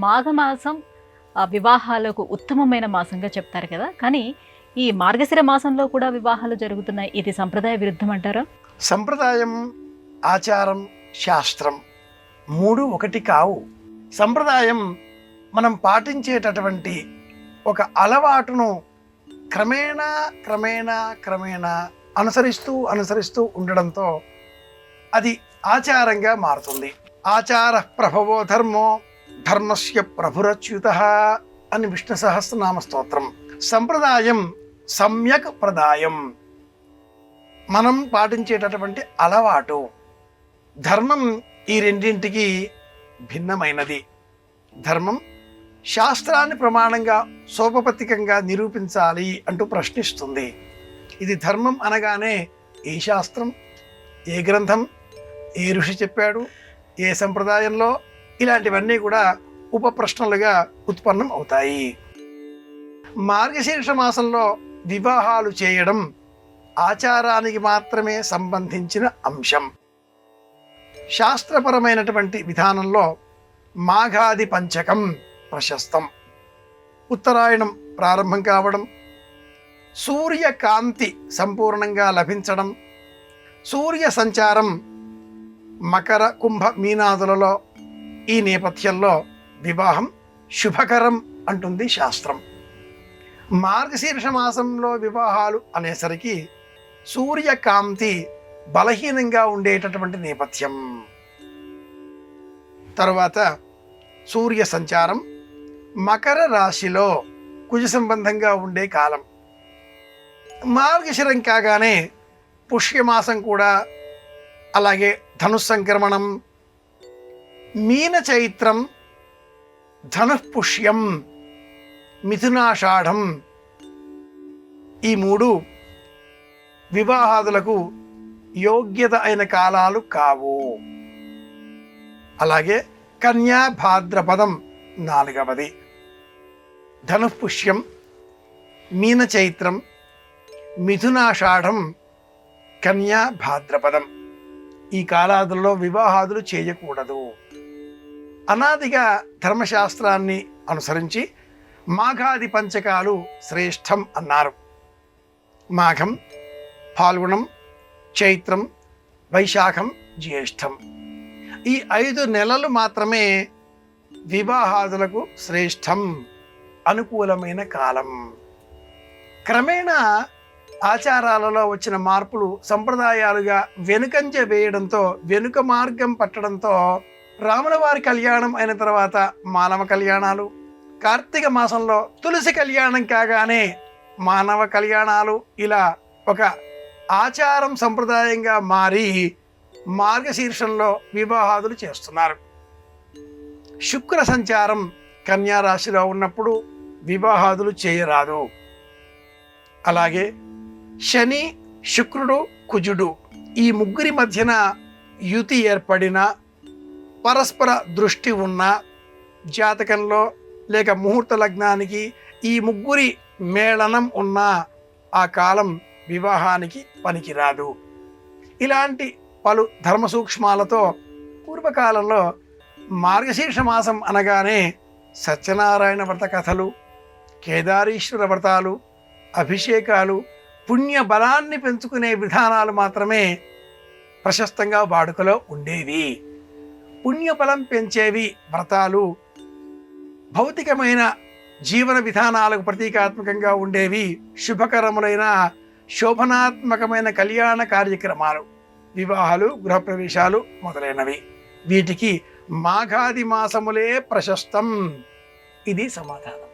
మాఘమాసం వివాహాలకు ఉత్తమమైన మాసంగా చెప్తారు కదా, కానీ ఈ మార్గశిర మాసంలో కూడా వివాహాలు జరుగుతున్నాయి. ఇది సంప్రదాయ విరుద్ధం అంటారా? సంప్రదాయం, ఆచారం, శాస్త్రం మూడు ఒకటి కావు. సంప్రదాయం మనం పాటించేటటువంటి ఒక అలవాటును క్రమేణా క్రమేణా క్రమేణా అనుసరిస్తూ ఉండడంతో అది ఆచారంగా మారుతుంది. ఆచార ప్రభవో ధర్మో ధర్మస్య ప్రభురచ్యుత అని విష్ణు సహస్రనామ స్తోత్రం. సంప్రదాయం సమ్యక్ ప్రదాయం, మనం పాటించేటటువంటి అలవాటు. ధర్మం ఈ రెండింటికి భిన్నమైనది. ధర్మం శాస్త్రాన్ని ప్రమాణంగా సోపపత్తికంగా నిరూపించాలి అంటూ ప్రశ్నిస్తుంది. ఇది ధర్మం అనగానే ఏ శాస్త్రం, ఏ గ్రంథం, ఏ ఋషి చెప్పాడు, ఏ సంప్రదాయంలో, ఇలాంటివన్నీ కూడా ఉప ప్రశ్నలుగా ఉత్పన్నం అవుతాయి. మార్గశీర్ష మాసంలో వివాహాలు చేయడం ఆచారానికి మాత్రమే సంబంధించిన అంశం. శాస్త్రపరమైనటువంటి విధానంలో మాఘాది పంచకం ప్రశస్తం. ఉత్తరాయణం ప్రారంభం కావడం, సూర్యకాంతి సంపూర్ణంగా లభించడం, సూర్య సంచారం మకర కుంభ మీనాదులలో, ఈ నేపథ్యంలో వివాహం శుభకరం అంటుంది శాస్త్రం. మార్గశీర్ష మాసంలో వివాహాలు అనేసరికి సూర్యకాంతి బలహీనంగా ఉండేటటువంటి నేపథ్యం. తరువాత సూర్య సంచారం మకర రాశిలో కుజ సంబంధంగా ఉండే కాలం. మార్గశిరం కాగానే పుష్యమాసం కూడా, అలాగే ధనుస్సంక్రమణం, మీన చైత్రం, ధనుఃపుష్యం, మిథునాషాఢం, ఈ మూడు వివాహాదులకు యోగ్యత అయిన కాలాలు కావు. అలాగే కన్యా భాద్రపదం నాలుగవది. ధనుఃపుష్యం, మీన చైత్రం, మిథునాషాఢం, కన్యా భాద్రపదం, ఈ కాలాదుల్లో వివాహాదులు చేయకూడదు. అనాదిగా ధర్మశాస్త్రాన్ని అనుసరించి మాఘాది పంచకాలు శ్రేష్టం అన్నారు. మాఘం, ఫాల్గుణం, చైత్రం, వైశాఖం, జ్యేష్టం, ఈ 5 నెలలు మాత్రమే వివాహాదులకు శ్రేష్టం, అనుకూలమైన కాలం. క్రమేణా ఆచారాలలో వచ్చిన మార్పులు సంప్రదాయాలుగా వెనుకంజ వేయడంతో, వెనుక మార్గం పట్టడంతో రాముల వారి కళ్యాణం అయిన తర్వాత మానవ కళ్యాణాలు, కార్తీక మాసంలో తులసి కళ్యాణం కాగానే మానవ కళ్యాణాలు, ఇలా ఒక ఆచారం సంప్రదాయంగా మారి మార్గశీర్షంలో వివాహాదులు చేస్తున్నారు. శుక్ర సంచారం కన్యా రాశిలో ఉన్నప్పుడు వివాహాదులు చేయరాదు. అలాగే శని, శుక్రుడు, కుజుడు, ఈ ముగ్గురి మధ్యన యుతి ఏర్పడిన, పరస్పర దృష్టి ఉన్న జాతకంలో లేక ముహూర్త లగ్నానికి ఈ ముగ్గురి మేళనం ఉన్న ఆ కాలం వివాహానికి పనికిరాదు. ఇలాంటి పలు ధర్మ సూక్ష్మాలతో పూర్వకాలంలో మార్గశీర్ష మాసం అనగానే సత్యనారాయణ వ్రత కథలు, కేదారీశ్వర వ్రతాలు, అభిషేకాలు, పుణ్య బలాన్ని పెంచుకునే విధానాలు మాత్రమే ప్రశస్తంగా వాడుకలో ఉండేవి. పుణ్యబలం పెంచేవి వ్రతాలు, భౌతికమైన జీవన విధానాలకు ప్రతీకాత్మకంగా ఉండేవి శుభకరములైన శోభనాత్మకమైన కళ్యాణ కార్యక్రమాలు, వివాహాలు, గృహప్రవేశాలు మొదలైనవి. వీటికి మాఘాది మాసములే ప్రశస్తం. ఇది సమాధానం.